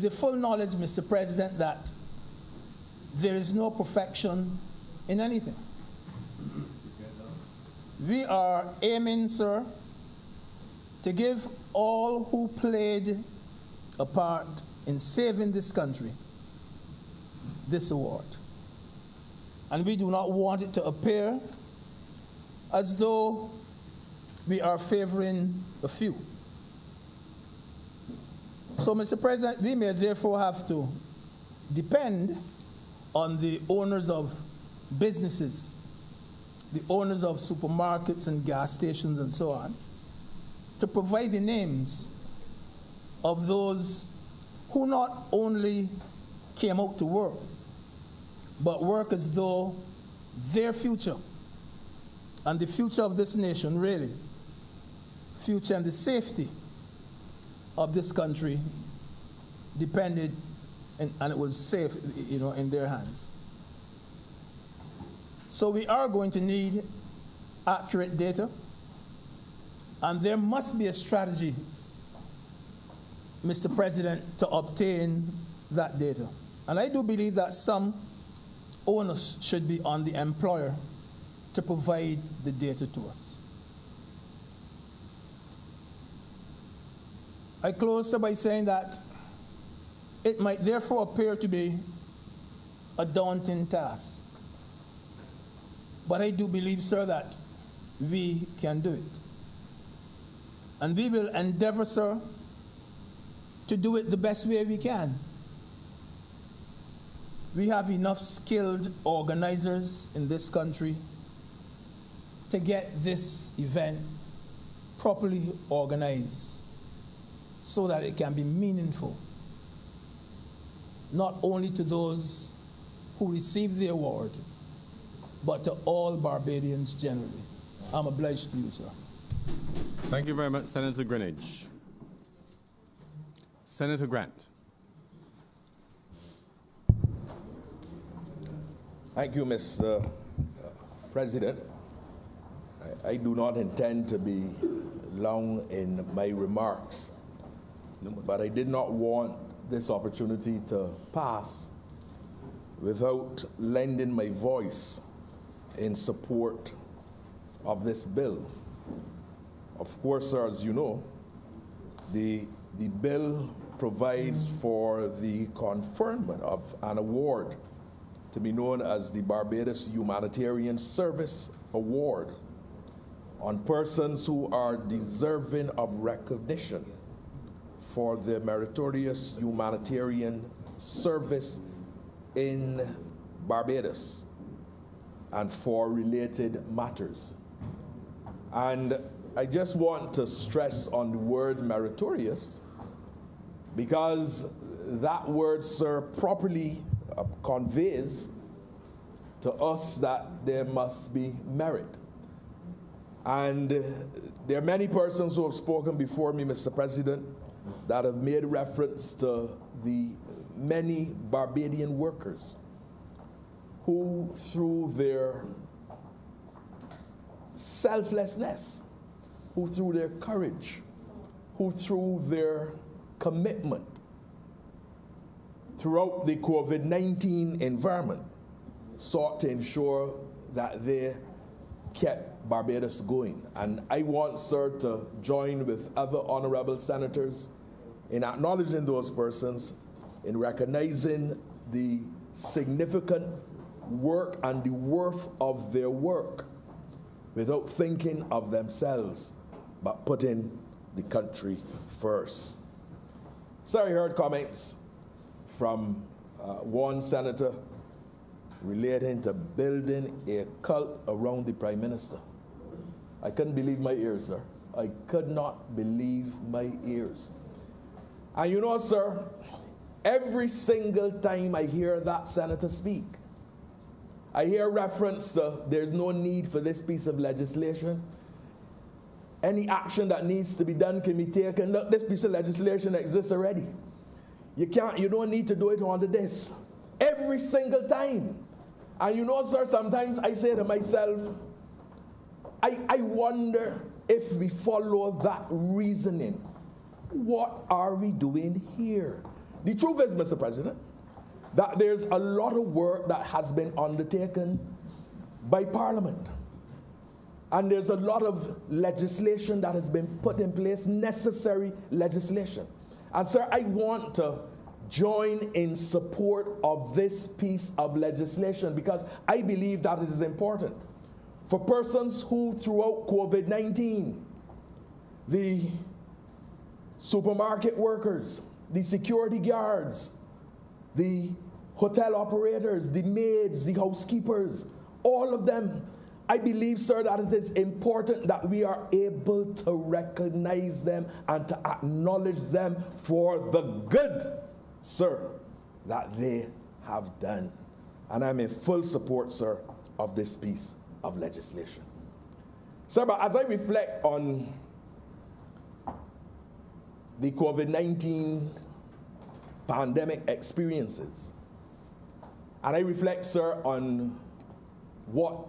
The full knowledge, Mr. President, that there is no perfection in anything. We are aiming, sir, to give all who played a part in saving this country this award. And we do not want it to appear as though we are favoring a few. So, Mr. President, we may therefore have to depend on the owners of businesses, the owners of supermarkets and gas stations and so on, to provide the names of those who not only came out to work, but work as though their future and the future of this nation, really, future and the safety of this country depended and it was safe, in their hands. So we are going to need accurate data, and there must be a strategy, Mr. President, to obtain that data. And I do believe that some onus should be on the employer to provide the data to us. I close by saying that it might therefore appear to be a daunting task. But I do believe, sir, that we can do it. And we will endeavor, sir, to do it the best way we can. We have enough skilled organizers in this country to get this event properly organized so that it can be meaningful, not only to those who receive the award, but to all Barbadians generally. I'm obliged to you, sir. Thank you very much, Senator Greenidge. Senator Grant. Thank you, Mr. President. I do not intend to be long in my remarks, but I did not want this opportunity to pass without lending my voice in support of this bill. Of course, sir, as you know, the bill provides for the conferment of an award to be known as the Barbados Humanitarian Service Award on persons who are deserving of recognition for their meritorious humanitarian service in Barbados and for related matters. And I just want to stress on the word meritorious, because that word, sir, properly conveys to us that there must be merit. And there are many persons who have spoken before me, Mr. President, that have made reference to the many Barbadian workers who, through their selflessness, who through their courage, who through their commitment throughout the COVID-19 environment, sought to ensure that they kept Barbados going. And I want, sir, to join with other honorable senators in acknowledging those persons, in recognizing the significant work and the worth of their work without thinking of themselves, but putting the country first. Sir, I heard comments from one senator relating to building a cult around the Prime Minister. I couldn't believe my ears, sir. I could not believe my ears. And you know, sir, every single time I hear that senator speak, I hear reference to there's no need for this piece of legislation. Any action that needs to be done can be taken. Look, this piece of legislation exists already. You don't need to do it under this. Every single time. And you know, sir, sometimes I say to myself, I wonder if we follow that reasoning, what are we doing here? The truth is, Mr. President, that there's a lot of work that has been undertaken by Parliament. And there's a lot of legislation that has been put in place, necessary legislation. And sir, I want to join in support of this piece of legislation because I believe that it is important for persons who throughout COVID-19, the supermarket workers, the security guards, the hotel operators, the maids, the housekeepers, all of them, I believe, sir, that it is important that we are able to recognize them and to acknowledge them for the good, sir, that they have done. And I'm in full support, sir, of this piece of legislation. Sir, but as I reflect on the COVID-19 pandemic experiences, and I reflect, sir, on what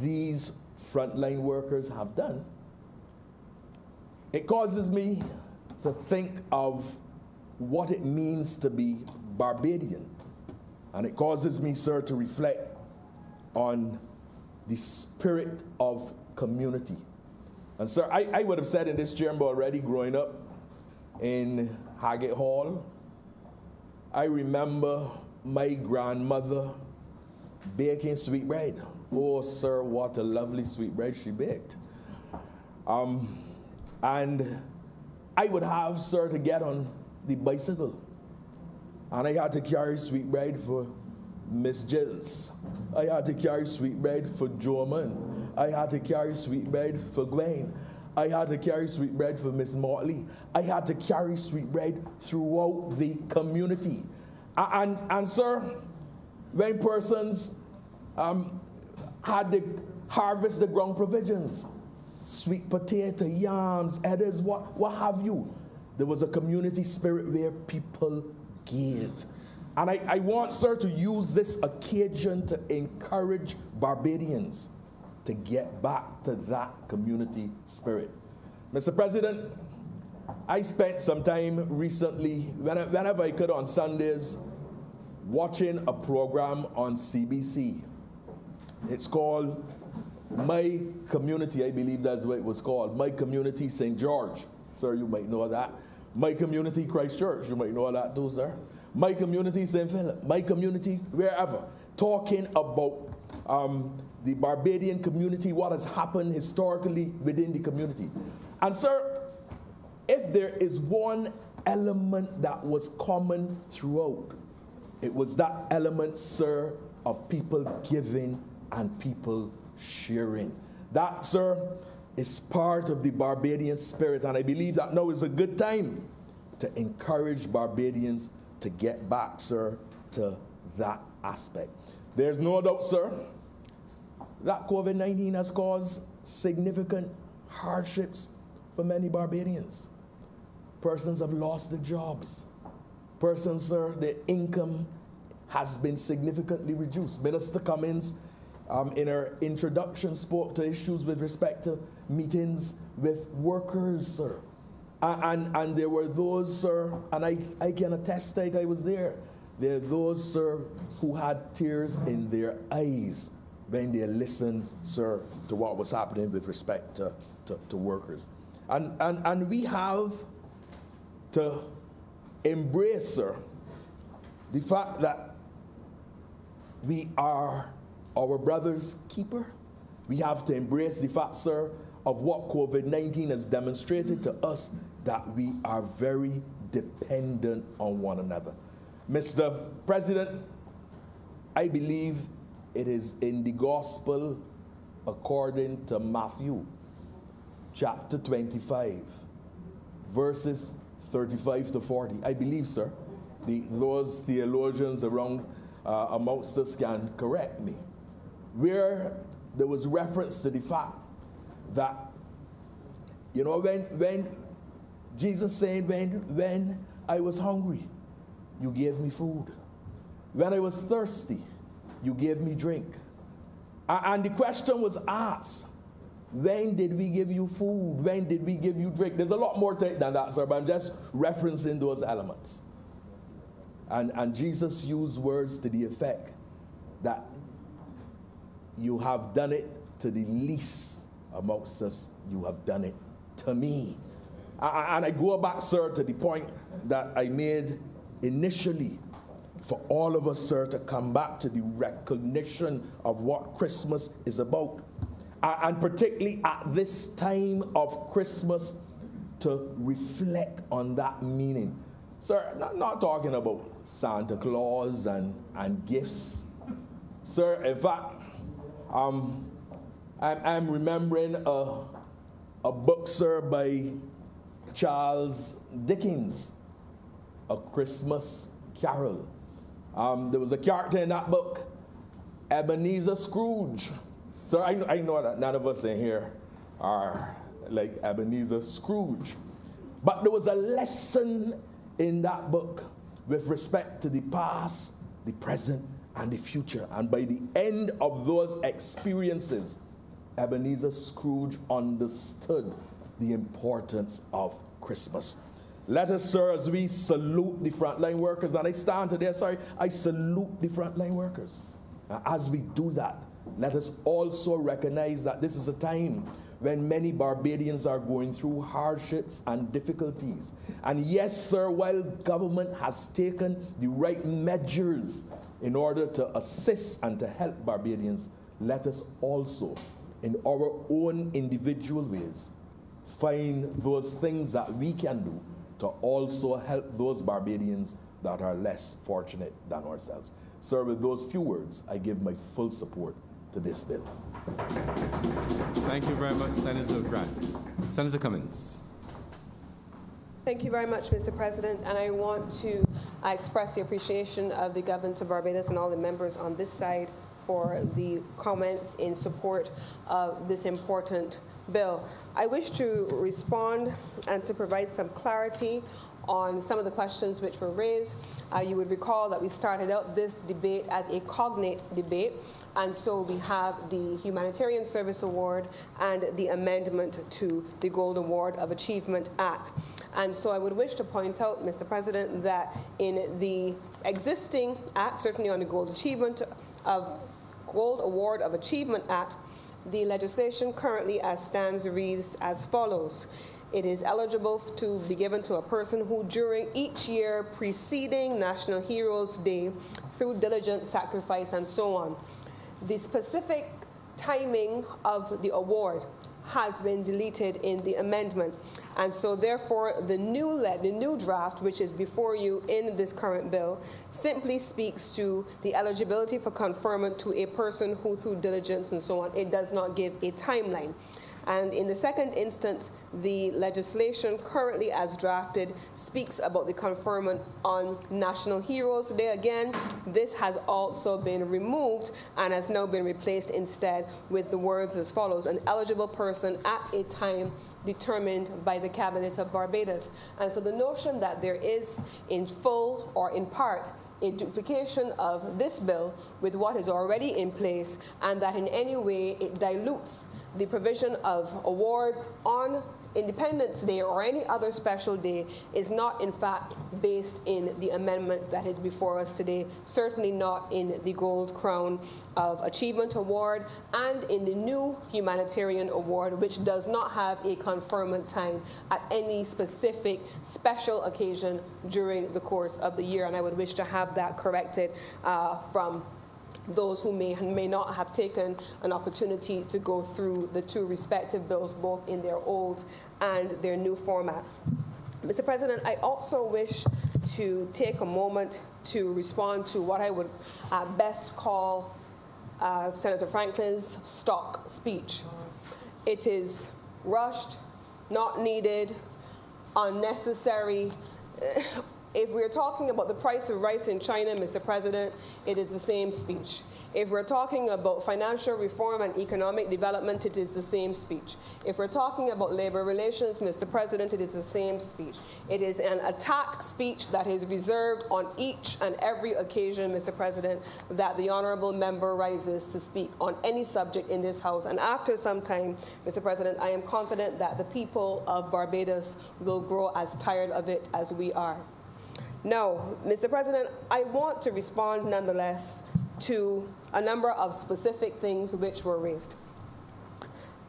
these frontline workers have done, it causes me to think of what it means to be Barbadian. And it causes me, sir, to reflect on the spirit of community. And sir, I would have said in this chamber already growing up in Haggett Hall, I remember my grandmother baking sweetbread. Oh, sir, what a lovely sweetbread she baked. And I would have, sir, to get on the bicycle. And I had to carry sweetbread for Miss Jills. I had to carry sweetbread for Joman. I had to carry sweetbread for Gwen. I had to carry sweetbread for Miss Motley. I had to carry sweetbread throughout the community. And sir, when persons had to harvest the ground provisions, sweet potato, yams, eddies, what have you, there was a community spirit where people gave. And I want, sir, to use this occasion to encourage Barbadians to get back to that community spirit. Mr. President, I spent some time recently, whenever I could on Sundays, watching a program on CBC. It's called My Community, I believe that's what it was called. My Community St. George. Sir, you might know that. My Community Christchurch, you might know that too, sir. My Community St. Philip. My Community wherever. Talking about the Barbadian community, what has happened historically within the community. And sir, if there is one element that was common throughout, it was that element, sir, of people giving and people sharing. That, sir, is part of the Barbadian spirit, and I believe that now is a good time to encourage Barbadians to get back, sir, to that aspect. There's no doubt, sir, that COVID-19 has caused significant hardships for many Barbadians. Persons have lost their jobs. Persons, sir, their income has been significantly reduced. Minister Cummins, in her introduction, spoke to issues with respect to meetings with workers, sir. And there were those, sir, and I can attest that I was there. There are those, sir, who had tears in their eyes when they listened, sir, to what was happening with respect to workers. And we have to embrace, sir, the fact that we are our brother's keeper. We have to embrace the fact, sir, of what COVID-19 has demonstrated to us, that we are very dependent on one another. Mr. President, I believe it is in the gospel according to Matthew, chapter 25, verses 35 to 40. I believe, sir, those theologians around amongst us can correct me, where there was reference to the fact that, you know, when Jesus said, when I was hungry, you gave me food. When I was thirsty, you gave me drink. And the question was asked, when did we give you food? When did we give you drink? There's a lot more to it than that, sir, but I'm just referencing those elements. And Jesus used words to the effect that you have done it to the least amongst us, you have done it to me. And I go back, sir, to the point that I made initially, for all of us, sir, to come back to the recognition of what Christmas is about. And particularly at this time of Christmas, to reflect on that meaning. Sir, not talking about Santa Claus and gifts. Sir, in fact, I'm remembering a book, sir, by Charles Dickens, A Christmas Carol. There was a character in that book, Ebenezer Scrooge. So I know that none of us in here are like Ebenezer Scrooge. But there was a lesson in that book with respect to the past, the present, and the future. And by the end of those experiences, Ebenezer Scrooge understood the importance of Christmas. Let us, sir, as we salute the frontline workers, and I stand today, I salute the frontline workers. As we do that, let us also recognize that this is a time when many Barbadians are going through hardships and difficulties. And yes, sir, while government has taken the right measures in order to assist and to help Barbadians, let us also, in our own individual ways, find those things that we can do to also help those Barbadians that are less fortunate than ourselves. Sir, with those few words, I give my full support to this bill. Thank you very much, Senator Grant. Senator Cummins. Thank you very much, Mr. President, and I want to express the appreciation of the government of Barbados and all the members on this side for the comments in support of this important bill. I wish to respond and to provide some clarity on some of the questions which were raised. You would recall that we started out this debate as a cognate debate, and so we have the Humanitarian Service Award and the amendment to the Gold Award of Achievement Act. And so I would wish to point out, Mr. President, that in the existing act, certainly on the Gold Award of Achievement Act, the legislation currently as stands reads as follows. It is eligible to be given to a person who during each year preceding National Heroes Day through diligent sacrifice and so on. The specific timing of the award has been deleted in the amendment. And so therefore the new draft, which is before you in this current bill, simply speaks to the eligibility for conferment to a person who through diligence and so on. It does not give a timeline. And in the second instance, the legislation currently as drafted speaks about the conferment on National Heroes Day. Again, this has also been removed and has now been replaced instead with the words as follows: an eligible person at a time determined by the Cabinet of Barbados. And so the notion that there is in full or in part a duplication of this bill with what is already in place, and that in any way it dilutes the provision of awards on Independence Day or any other special day, is not in fact based in the amendment that is before us today, certainly not in the Gold Crown of Achievement Award and in the new Humanitarian Award, which does not have a conferment time at any specific special occasion during the course of the year. And I would wish to have that corrected from those who may not have taken an opportunity to go through the two respective bills, both in their old and their new format. Mr. President, I also wish to take a moment to respond to what I would best call Senator Franklin's stock speech. It is rushed, not needed, unnecessary. If we're talking about the price of rice in China, Mr. President, it is the same speech. If we're talking about financial reform and economic development, it is the same speech. If we're talking about labor relations, Mr. President, it is the same speech. It is an attack speech that is reserved on each and every occasion, Mr. President, that the honorable member rises to speak on any subject in this House. And after some time, Mr. President, I am confident that the people of Barbados will grow as tired of it as we are. Now, Mr. President, I want to respond nonetheless to a number of specific things which were raised.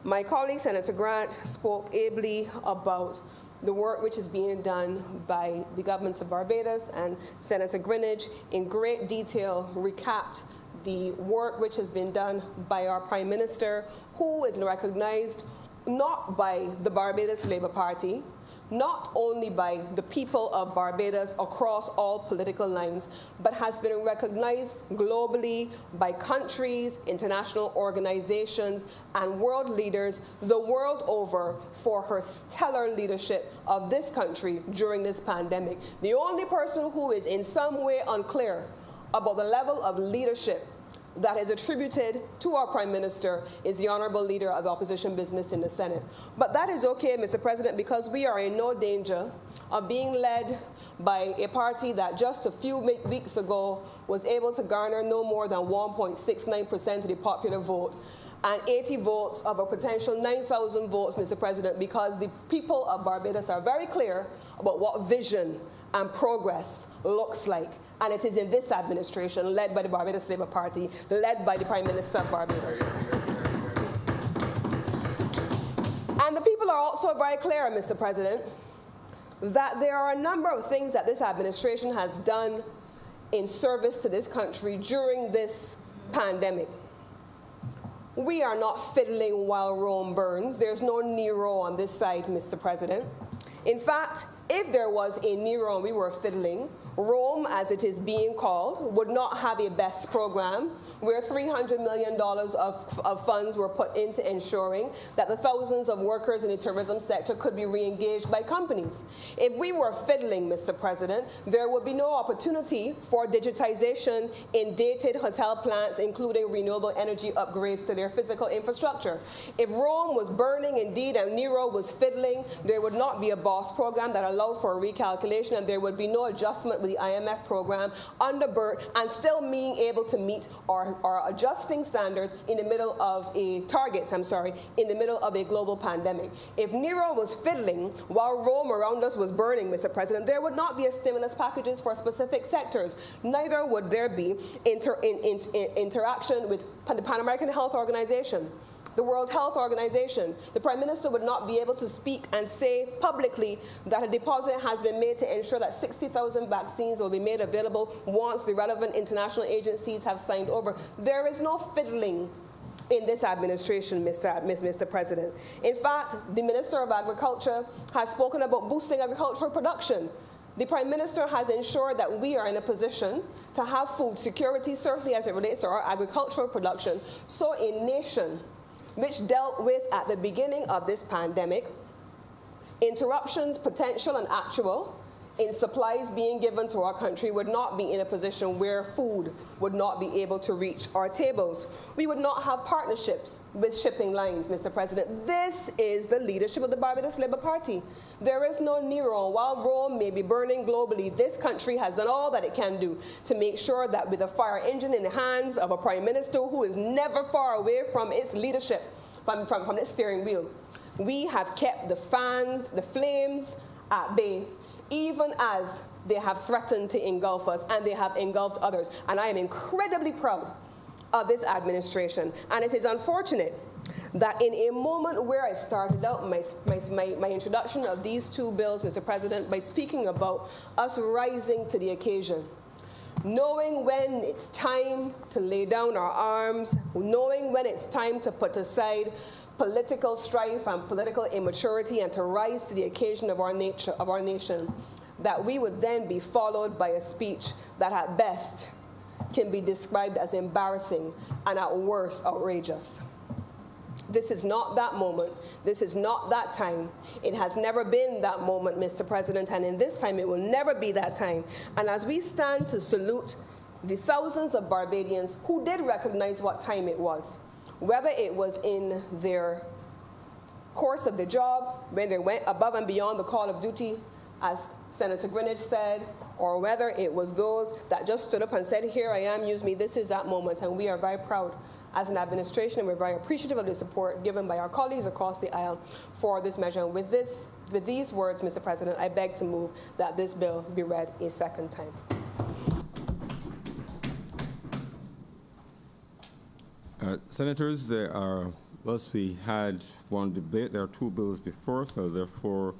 My colleague, Senator Grant, spoke ably about the work which is being done by the government of Barbados, and Senator Greenidge in great detail recapped the work which has been done by our Prime Minister, who is recognized not by the Barbados Labour Party, not only by the people of Barbados across all political lines, but has been recognized globally by countries, international organizations, and world leaders the world over for her stellar leadership of this country during this pandemic. The only person who is in some way unclear about the level of leadership that is attributed to our Prime Minister is the Honourable Leader of the Opposition Business in the Senate. But that is okay, Mr. President, because we are in no danger of being led by a party that just a few weeks ago was able to garner no more than 1.69% of the popular vote and 80 votes of a potential 9,000 votes, Mr. President, because the people of Barbados are very clear about what vision and progress looks like. And it is in this administration, led by the Barbados Labour Party, led by the Prime Minister of Barbados. And the people are also very clear, Mr. President, that there are a number of things that this administration has done in service to this country during this pandemic. We are not fiddling while Rome burns. There's no Nero on this side, Mr. President. In fact, if there was a Nero and we were fiddling, Rome, as it is being called, would not have a BEST program where $300 million of funds were put into ensuring that the thousands of workers in the tourism sector could be re-engaged by companies. If we were fiddling, Mr. President, there would be no opportunity for digitization in dated hotel plants, including renewable energy upgrades to their physical infrastructure. If Rome was burning indeed and Nero was fiddling, there would not be a BOSS program that allowed for a recalculation, and there would be no adjustment with the IMF program under BERT, and still being able to meet our adjusting standards in the middle of a in the middle of a global pandemic. If Nero was fiddling while Rome around us was burning, Mr. President, there would not be a stimulus packages for specific sectors. Neither would there be interaction with the Pan American Health Organization, the World Health Organization. The Prime Minister would not be able to speak and say publicly that a deposit has been made to ensure that 60,000 vaccines will be made available once the relevant international agencies have signed over. There is no fiddling in this administration, Mr. President. In fact, the Minister of Agriculture has spoken about boosting agricultural production. The Prime Minister has ensured that we are in a position to have food security, certainly as it relates to our agricultural production. So a nation which dealt with, at the beginning of this pandemic, interruptions, potential and actual, in supplies being given to our country, would not be in a position where food would not be able to reach our tables. We would not have partnerships with shipping lines, Mr. President. This is the leadership of the Barbados Labour Party. There is no Nero. While Rome may be burning globally, this country has done all that it can do to make sure that with a fire engine in the hands of a Prime Minister who is never far away from its leadership, from its steering wheel, we have kept the flames at bay, even as they have threatened to engulf us, and they have engulfed others. And I am incredibly proud of this administration. And it is unfortunate that in a moment where I started out my introduction of these two bills, Mr. President, by speaking about us rising to the occasion, knowing when it's time to lay down our arms, knowing when it's time to put aside political strife and political immaturity and to rise to the occasion of our nation, that we would then be followed by a speech that at best can be described as embarrassing and at worst outrageous. This is not that moment. This is not that time. It has never been that moment, Mr. President, and in this time it will never be that time. And as we stand to salute the thousands of Barbadians who did recognize what time it was, whether it was in their course of the job, when they went above and beyond the call of duty, as Senator Greenidge said, or whether it was those that just stood up and said, here I am, use me, this is that moment, and we are very proud as an administration, and we're very appreciative of the support given by our colleagues across the aisle for this measure. And with this, With these words, Mr. President, I beg to move that this bill be read a second time. Senators, once we had one debate, there are two bills before, so therefore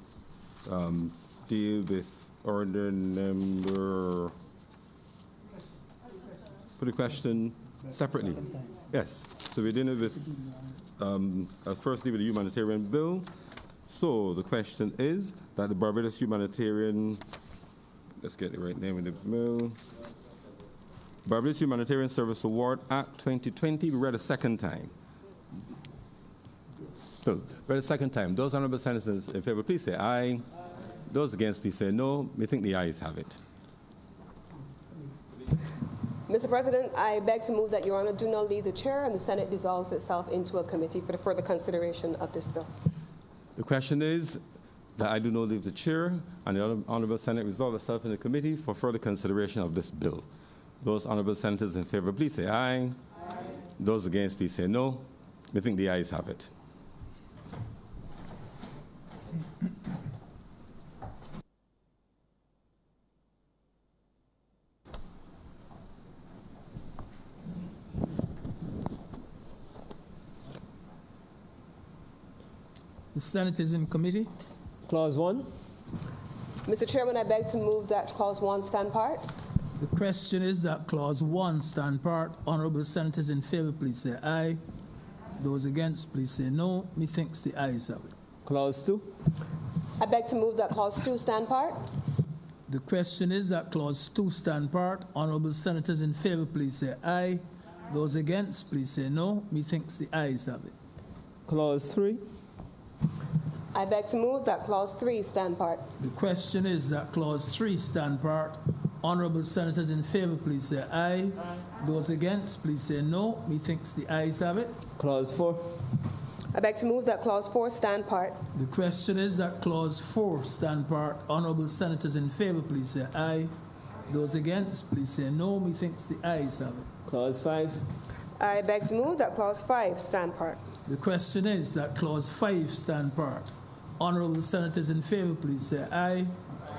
deal with order number, put the question separately. Yes, so we're dealing with, first deal with the humanitarian bill. So the question is that the Barbados Humanitarian, let's get the right name of the bill, Barbados Humanitarian Service Award Act 2020 be read a second time. So, read a second time. Those honorable senators in favor, please say aye. Those against, please say no. We think the ayes have it. Mr. President, I beg to move that Your Honor do not leave the chair and the Senate dissolves itself into a committee for the further consideration of this bill. The question is that I do not leave the chair and the honorable Senate resolve itself in the committee for further consideration of this bill. Those honorable senators in favor, please say aye. Aye. Those against, please say no. We think the ayes have it. The Senate is in committee. Clause 1. Mr. Chairman, I beg to move that Clause 1 stand part. The question is that Clause 1 stand part. Honorable senators in favor, please say aye. Those against, please say no. Methinks the ayes have it. Clause 2. I beg to move that Clause 2 stand part. The question is that Clause 2 stand part. Honorable senators in favor, please say aye. Those against, please say no. Methinks the ayes have it. Clause 3. I beg to move that Clause 3 stand part. The question is that Clause 3 stand part. Honorable senators in favor, please say aye. Aye. Those against, please say no. Methinks the ayes have it. Clause 4. I beg to move that Clause 4 stand part. The question is that Clause 4 stand part. Honorable senators in favor, please say aye. Those against, please say no. Methinks the ayes have it. Clause 5. I beg to move that Clause 5 stand part. The question is that Clause 5 stand part. Honorable senators in favor, please say aye.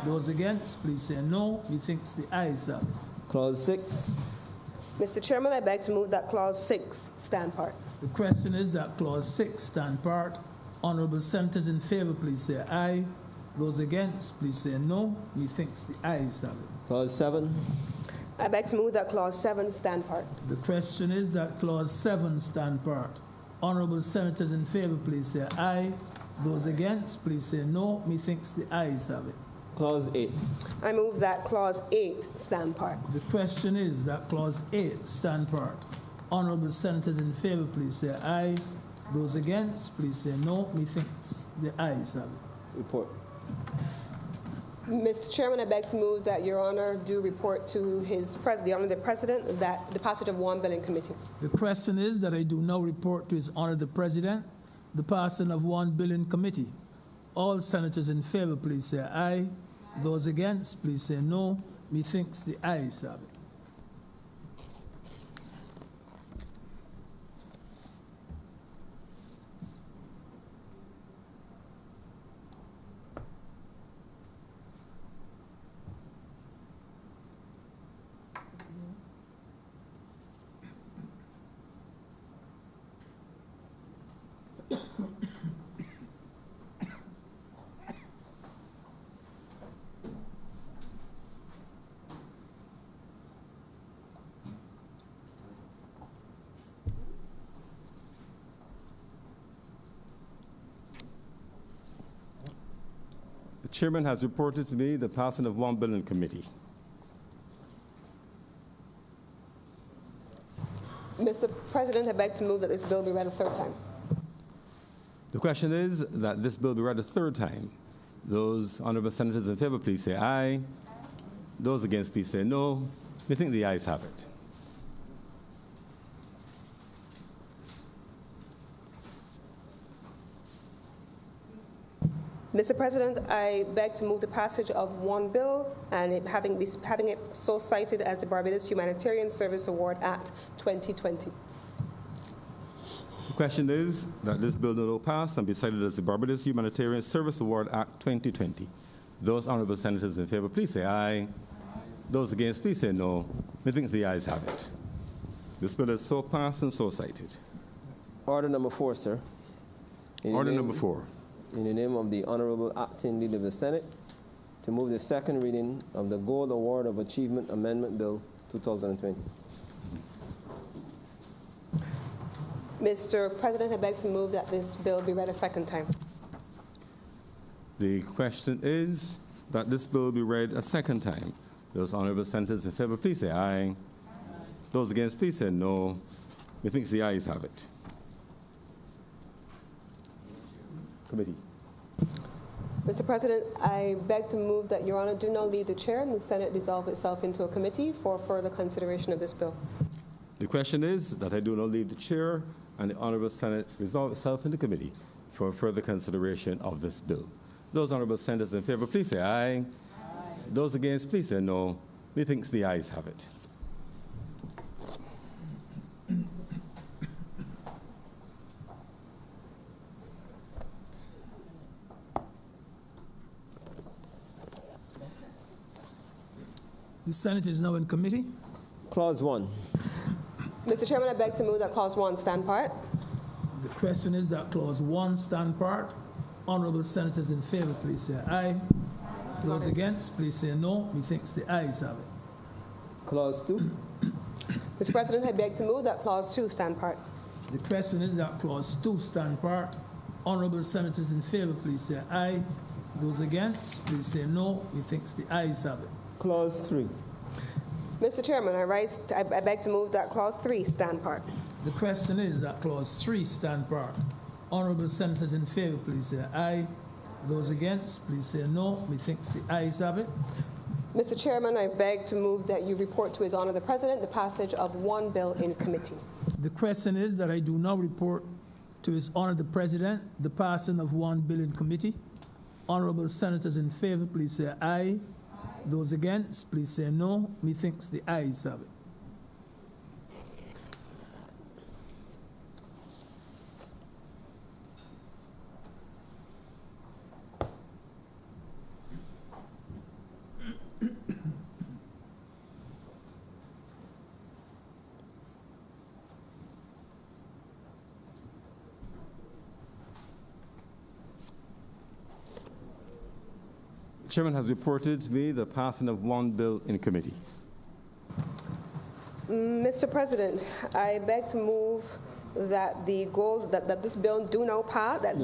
Those against, please say no. Methinks the ayes have it. Clause 6. Mr. Chairman, I beg to move that Clause 6 stand part. The question is that Clause 6 stand part. Honorable senators in favor, please say aye. Those against, please say no. Methinks the ayes have it. Clause 7. I beg to move that Clause 7 stand part. The question is that Clause 7 stand part. Honorable senators in favor, please say aye. Those against, please say no. Methinks the ayes have it. Clause 8. I move that Clause 8 stand part. The question is that Clause 8 stand part. Honorable senators in favor, please say aye. Those against, please say no. Methinks the ayes have it. Report. Mr. Chairman, I beg to move that Your Honor do report to the Honor the President that the passage of one bill in committee. The question is that I do now report to His Honor the President the passing of one bill in committee. All senators in favor, please say aye. Those against, please say no. Methinks the ayes have it. The chairman has reported to me the passing of one bill in committee. Mr. President, I beg to move that this bill be read a third time. The question is that this bill be read a third time. Those honorable senators in favor, please say aye. Those against, please say no. We think the ayes have it. Mr. President, I beg to move the passage of one bill and having it so cited as the Barbados Humanitarian Service Award Act 2020. The Question is that this bill do not pass and be cited as the Barbados Humanitarian Service Award Act 2020. Those honourable senators in favour, please say aye. Those against, please say no. I think the ayes have it. This bill is so passed and so cited. Order number 4, sir. Order number 4. In the name of the Honorable Acting Leader of the Senate, to move the second reading of the Gold Award of Achievement Amendment Bill 2020. Mr. President, I beg to move that this bill be read a second time. The question is that this bill be read a second time. Those honourable senators in favour, please say aye. Those against, please say no. Methinks the ayes have it. Committee. Mr. President, I beg to move that Your Honour do not leave the chair and the Senate dissolve itself into a committee for further consideration of this bill. The question is that I do not leave the chair and the Honourable Senate resolve itself in the committee for further consideration of this bill. Those honourable senators in favour, please say aye. Aye. Those against, please say no. Methinks the ayes have it. The Senate is now in committee. Clause 1. Mr. Chairman, I beg to move that Clause 1 stand part. The question is that Clause 1 stand part. Honourable senators in favour, please say aye. Those against, please say no. Methinks the ayes have it. Clause 2. Mr. President, I beg to move that Clause 2 stand part. The question is that Clause 2 stand part. Honourable senators in favour, please say aye. Those against, please say no. Methinks the ayes have it. Clause 3. Mr. Chairman, I beg to move that Clause 3 stand part. The question is that Clause 3 stand part. Honourable senators in favour, please say aye. Those against, please say no. Methinks the ayes have it. Mr. Chairman, I beg to move that you report to His Honour the President the passage of one bill in committee. The question is that I do now report to His Honour the President the passing of one bill in committee. Honourable senators in favour, please say aye. Those against, please say no. Methinks the ayes have it. The Chairman has reported to me the passing of one bill in committee. Mr. President, I beg to move that this bill do now pass, that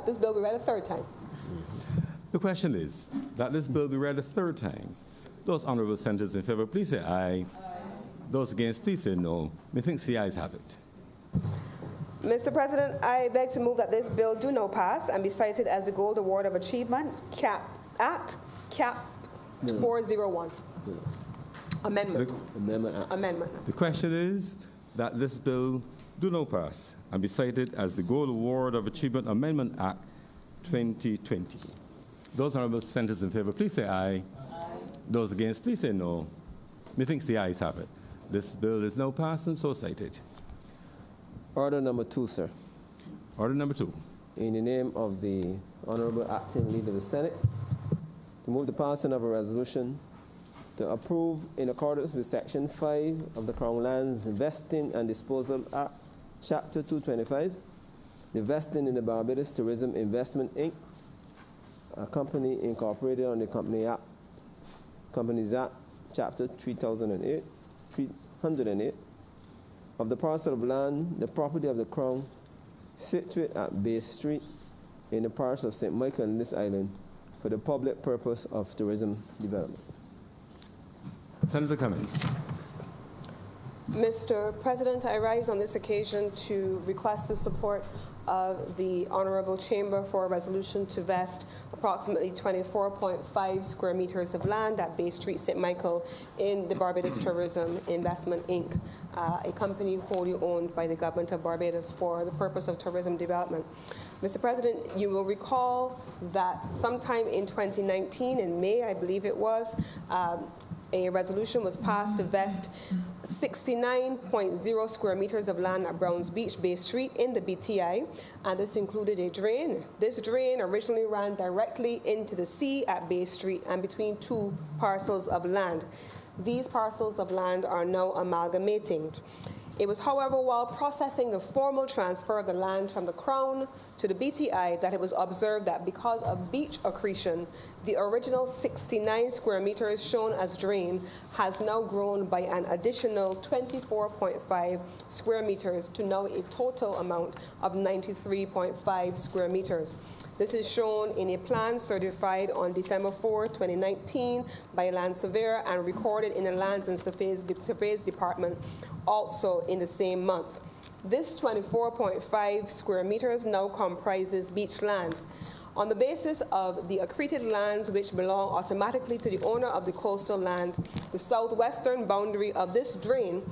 this bill be read a third time. The question is that this bill be read a third time. Those honourable senators in favour, please say aye. Aye. Those against, please say no. Methinks the ayes have it. Mr. President, I beg to move that this bill do now pass and be cited as the Gold Award of Achievement Act 401. Amendment. Amendment. The question is that this bill do not pass and be cited as the Gold Award of Achievement Amendment Act 2020. Those honourable senators in favour, please say aye. Aye. Those against, please say no. Methinks the ayes have it. This bill is now passed and so cited. Order number 2, sir. Order number 2. In the name of the Honourable Acting Leader of the Senate, to move the passing of a resolution to approve, in accordance with Section 5 of the Crown Lands Vesting and Disposal Act, Chapter 225, the vesting in the Barbados Tourism Investment, Inc., a company incorporated on the Companies Act, Chapter 308, of the parcel of land, the property of the Crown, situate at Bay Street, in the parish of St. Michael in this island, for the public purpose of tourism development. Senator Cummins. Mr. President, I rise on this occasion to request the support of the Honourable Chamber for a resolution to vest approximately 24.5 square meters of land at Bay Street, St. Michael, in the Barbados Tourism Investment, Inc., a company wholly owned by the Government of Barbados for the purpose of tourism development. Mr. President, you will recall that sometime in 2019, in May, I believe it was, a resolution was passed to vest 69.0 square meters of land at Browns Beach, Bay Street in the BTI, and this included a drain. This drain originally ran directly into the sea at Bay Street and between two parcels of land. These parcels of land are now amalgamating. It was, however, while processing the formal transfer of the land from the Crown to the BTI that it was observed that because of beach accretion, the original 69 square meters shown as drain has now grown by an additional 24.5 square meters to now a total amount of 93.5 square meters. This is shown in a plan certified on December 4, 2019 by a land surveyor and recorded in the Lands and Surveys Department also in the same month. This 24.5 square meters now comprises beach land. On the basis of the accreted lands which belong automatically to the owner of the coastal lands, the southwestern boundary of this drain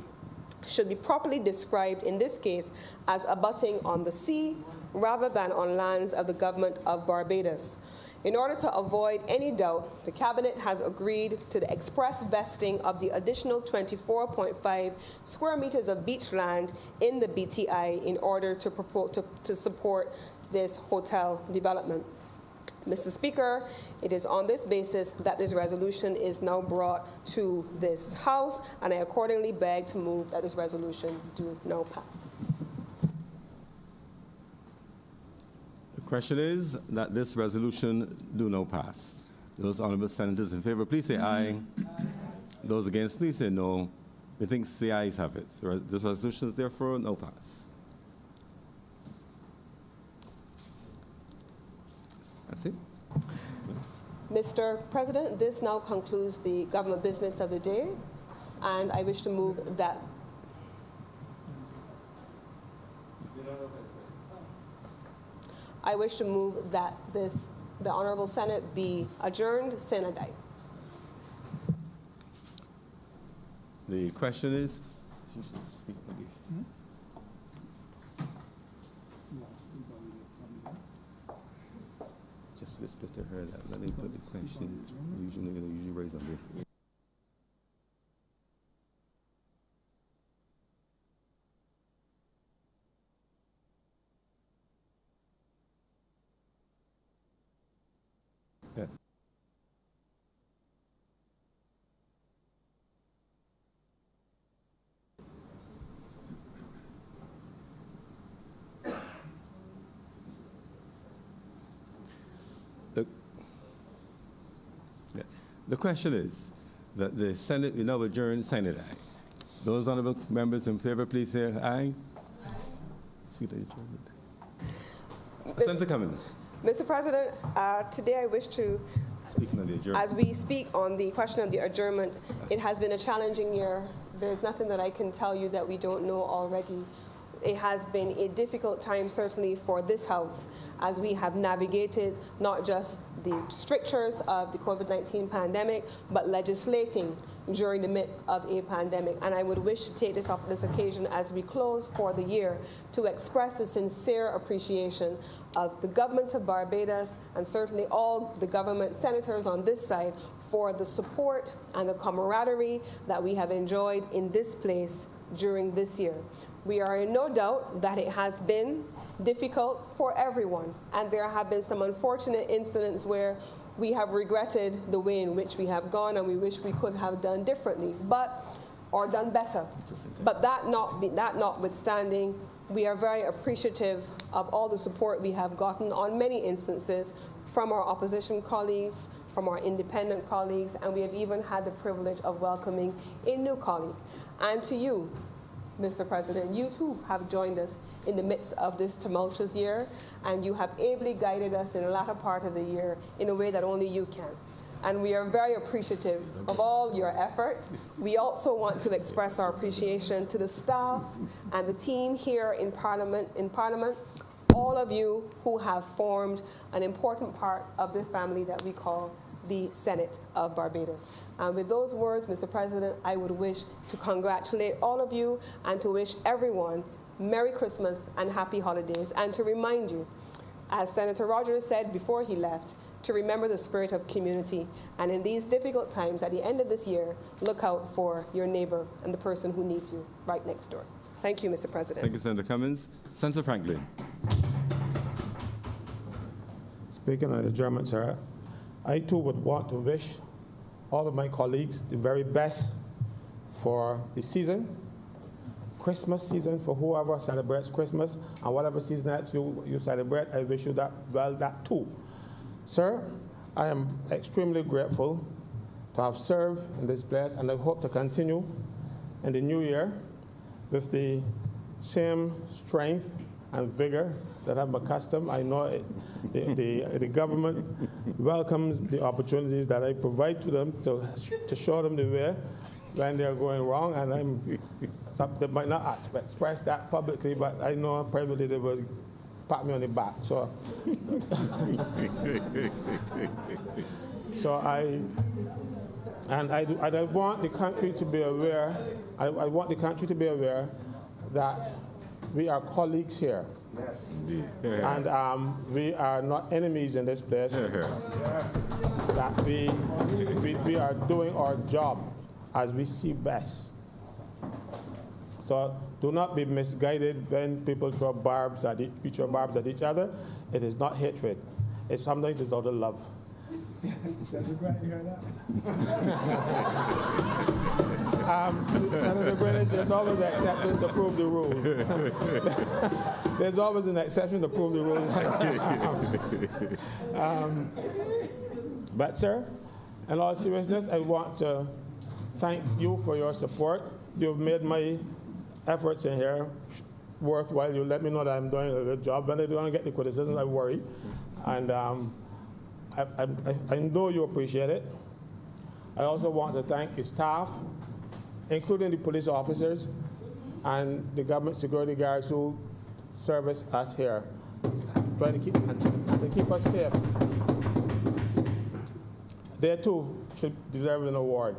should be properly described in this case as abutting on the sea rather than on lands of the government of Barbados. In order to avoid any doubt, the Cabinet has agreed to the express vesting of the additional 24.5 square meters of beach land in the BTI in order to support this hotel development. Mr. Speaker, it is on this basis that this resolution is now brought to this House, and I accordingly beg to move that this resolution do now pass. The question is that this resolution do now pass. Those honourable senators in favour, please say aye. Those against, please say no. Methinks the ayes have it. This resolution is therefore now passed. That's it. Mr. President, this now concludes the government business of the day, and I wish to move that. I wish to move that the Honourable Senate be adjourned sine die. The question is, just whisper to her that let me put the question usually raise on there. The question is that the Senate will now adjourn sine die. Those honourable members in favour, please say aye. Sweet adjournment. Senator Cummins. Mr. President, today I wish to, as we speak on the question of the adjournment, it has been a challenging year. There's nothing that I can tell you that we don't know already. It has been a difficult time, certainly for this House, as we have navigated not just the strictures of the COVID-19 pandemic, but legislating during the midst of a pandemic. And I would wish to take this occasion as we close for the year to express a sincere appreciation of the government of Barbados and certainly all the government senators on this side for the support and the camaraderie that we have enjoyed in this place during this year. We are in no doubt that it has been difficult for everyone, and there have been some unfortunate incidents where we have regretted the way in which we have gone and we wish we could have done differently, or done better. But that notwithstanding, we are very appreciative of all the support we have gotten on many instances from our opposition colleagues, from our independent colleagues, and we have even had the privilege of welcoming a new colleague. And to you, Mr. President, you too have joined us in the midst of this tumultuous year, and you have ably guided us in the latter part of the year in a way that only you can. And we are very appreciative of all your efforts. We also want to express our appreciation to the staff and the team here in Parliament, all of you who have formed an important part of this family that we call the Senate of Barbados. And with those words, Mr. President, I would wish to congratulate all of you and to wish everyone Merry Christmas and Happy Holidays, and to remind you, as Senator Rogers said before he left, to remember the spirit of community. And in these difficult times, at the end of this year, look out for your neighbor and the person who needs you right next door. Thank you, Mr. President. Thank you, Senator Cummins. Senator Franklin. Speaking of the German, sir, I too would want to wish all of my colleagues the very best for the season, Christmas season, for whoever celebrates Christmas, and whatever season that you celebrate, I wish you that too. Sir, I am extremely grateful to have served in this place, and I hope to continue in the new year with the same strength and vigor that I'm accustomed. I know the government welcomes the opportunities that I provide to them to show them the way when they're going wrong, and they might not express that publicly, but I know privately they will pat me on the back. So, I want the country to be aware. I want the country to be aware that we are colleagues here. Yes. Indeed. Yeah. And we are not enemies in this place. Yeah. That we are doing our job as we see best. So do not be misguided when people throw barbs at each other. It is not hatred. Sometimes it's out of love. Senator Grant, you heard that? Senator Brennan, there's always an exception to prove the rule. There's always an exception to prove the rule. But sir, in all seriousness, I want to thank you for your support. You've made my efforts in here worthwhile. You let me know that I'm doing a good job. When I don't get the criticism, I worry. And I know you appreciate it. I also want to thank the staff, including the police officers and the government security guards who service us here, trying to keep us safe. They too should deserve an award.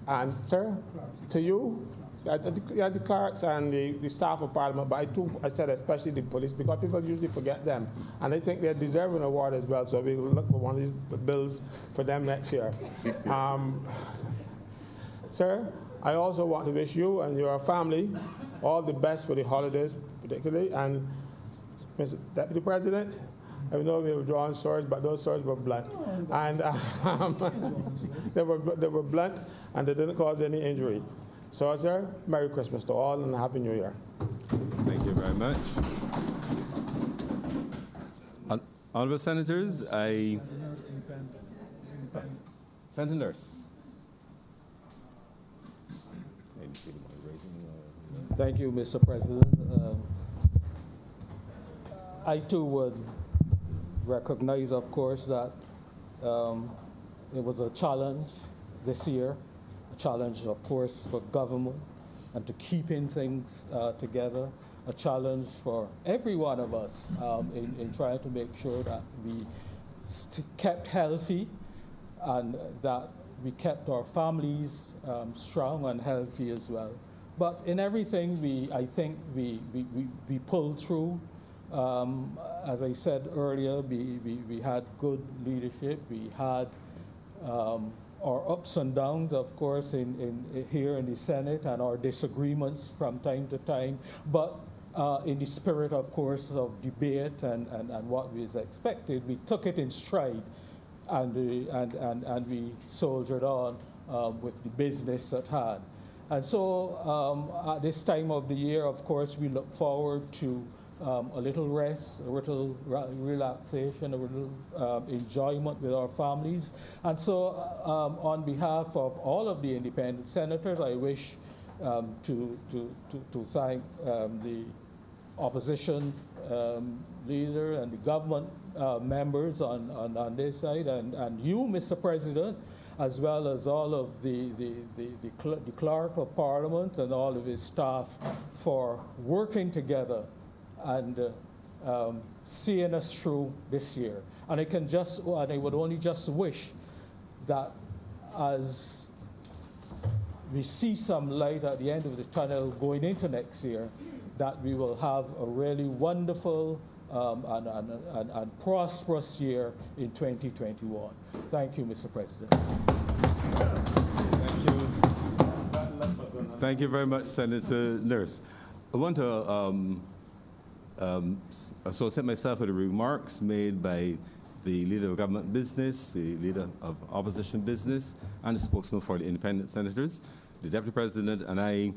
And sir, to you, the clerks and the staff of Parliament, but I said especially the police, because people usually forget them. And I think they deserve an award as well, so we will look for one of these bills for them next year. Sir, I also want to wish you and your family all the best for the holidays, particularly. And Mr. Deputy President, I know we were drawing swords, but those swords were blunt. And they were blunt, and they didn't cause any injury. So, sir, Merry Christmas to all and Happy New Year. Thank you very much. Honourable Senators, Senator Nurse. Thank you, Mr. President. I too would recognize, of course, that it was a challenge this year. Challenge, of course, for government and to keeping things together, a challenge for every one of us in trying to make sure that we kept healthy and that we kept our families strong and healthy as well. But in everything, I think we pulled through. As I said earlier, we had good leadership. We had our ups and downs, of course, here in the Senate, and our disagreements from time to time, but in the spirit, of course, of debate and what was expected, we took it in stride, and we soldiered on with the business at hand. And so at this time of the year, of course, we look forward to a little rest, a little relaxation, a little enjoyment with our families. And so on behalf of all of the independent senators, I wish to thank the opposition leader and the government members on this side, and you, Mr. President, as well as all of the clerk of Parliament and all of his staff for working together and seeing us through this year. And I would only just wish that as we see some light at the end of the tunnel going into next year, that we will have a really wonderful and prosperous year in 2021. Thank you, Mr. President. Thank you. Thank you very much, Senator Nurse. I want to associate myself with the remarks made by the leader of government business, the leader of opposition business, and the spokesman for the independent senators. The Deputy President and I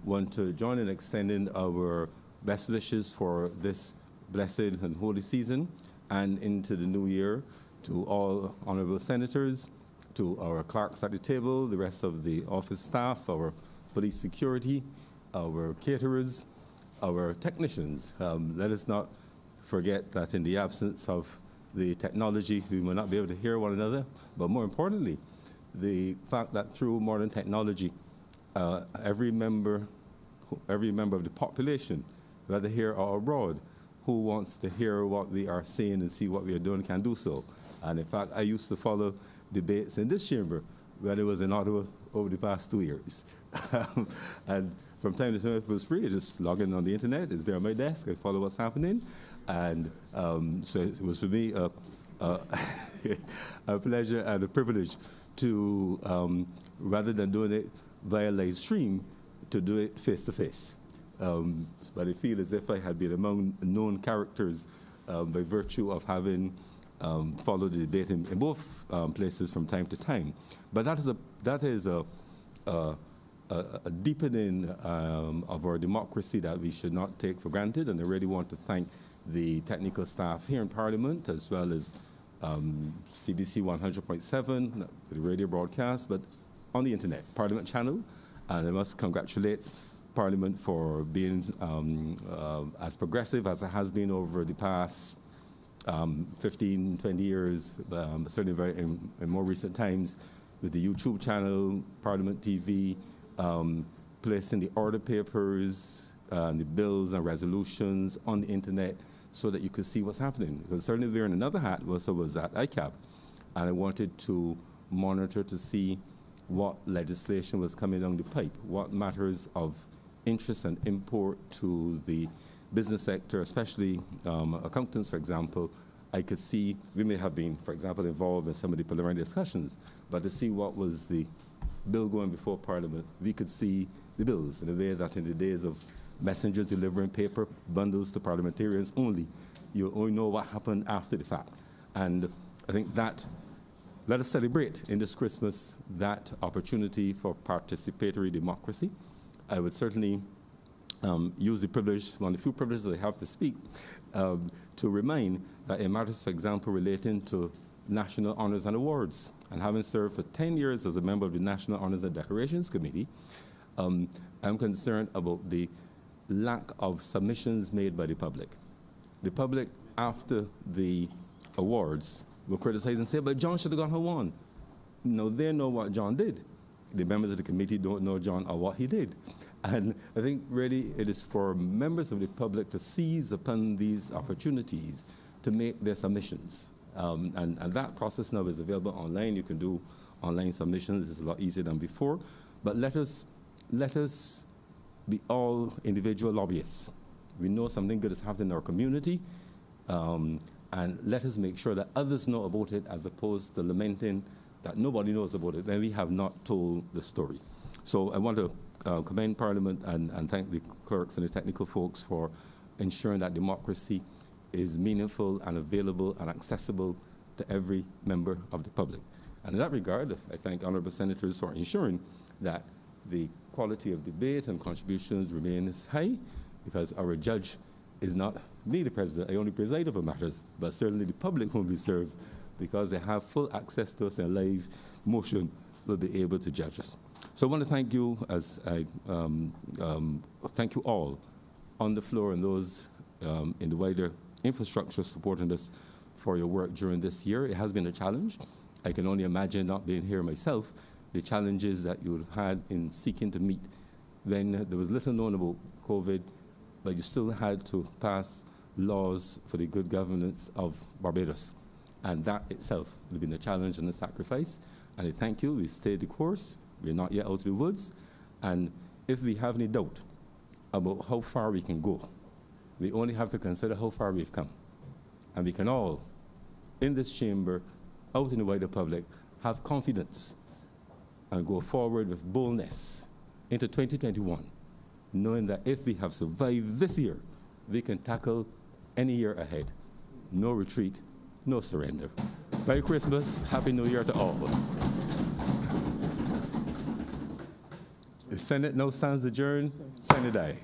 want to join in extending our best wishes for this blessed and holy season and into the new year to all honorable senators, to our clerks at the table, the rest of the office staff, our police security, our caterers, our technicians. Let us not forget that in the absence of the technology, we will not be able to hear one another, but more importantly, the fact that through modern technology, every member of the population, whether here or abroad, who wants to hear what we are saying and see what we are doing can do so. And in fact, I used to follow debates in this chamber when it was in Ottawa over the past 2 years. And from time to time, if it was free, I just log in on the internet. It's there on my desk. I follow what's happening. And so it was for me a pleasure and a privilege to, rather than doing it via live stream, to do it face to face. But I feel as if I had been among known characters by virtue of having followed the debate in both places from time to time. But that is a deepening of our democracy that we should not take for granted. And I really want to thank the technical staff here in Parliament, as well as CBC 100.7, the radio broadcast, but on the internet, Parliament channel. And I must congratulate Parliament for being as progressive as it has been over the past 15, 20 years, certainly in more recent times, with the YouTube channel, Parliament TV, placing the order papers, the bills and resolutions on the internet so that you could see what's happening. Because certainly wearing another hat was at ICAP, and I wanted to monitor to see what legislation was coming down the pipe, what matters of interest and import to the business sector, especially accountants, for example. I could see, we may have been, for example, involved in some of the preliminary discussions, but to see what was the bill going before Parliament, we could see the bills in a way that in the days of messengers delivering paper bundles to parliamentarians only, you only know what happened after the fact. And I think that, let us celebrate in this Christmas that opportunity for participatory democracy. I would certainly use the privilege, one of the few privileges I have to speak, to remind that in matters, for example, relating to national honors and awards, and having served for 10 years as a member of the National Honors and Decorations Committee, I'm concerned about the lack of submissions made by the public. The public, after the awards, will criticize and say, but John should have gone home won. No, they know what John did. The members of the committee don't know John or what he did. And I think really it is for members of the public to seize upon these opportunities to make their submissions. And that process now is available online. You can do online submissions. It's a lot easier than before. But let us be all individual lobbyists. We know something good is happening in our community, and let us make sure that others know about it as opposed to lamenting that nobody knows about it, and we have not told the story. So I want to commend Parliament and thank the clerks and the technical folks for ensuring that democracy is meaningful and available and accessible to every member of the public. And in that regard, I thank honourable senators for ensuring that the quality of debate and contributions remains high, because our judge is not me, the president. I only preside over matters, but certainly the public will be served because they have full access to us in live motion, will be able to judge us. So I want to thank you, as I thank you all on the floor and those in the wider infrastructure supporting us for your work during this year. It has been a challenge. I can only imagine, not being here myself, the challenges that you would have had in seeking to meet when there was little known about COVID, but you still had to pass laws for the good governance of Barbados. And that itself would have been a challenge and a sacrifice. And I thank you. We stayed the course. We're not yet out of the woods. And if we have any doubt about how far we can go, We only have to consider how far we've come. And we can all, in this chamber, out in the wider public, have confidence and go forward with boldness into 2021, knowing that if we have survived this year, we can tackle any year ahead. No retreat, no surrender. Merry Christmas, Happy New Year to all. The Senate now stands adjourned, sine die.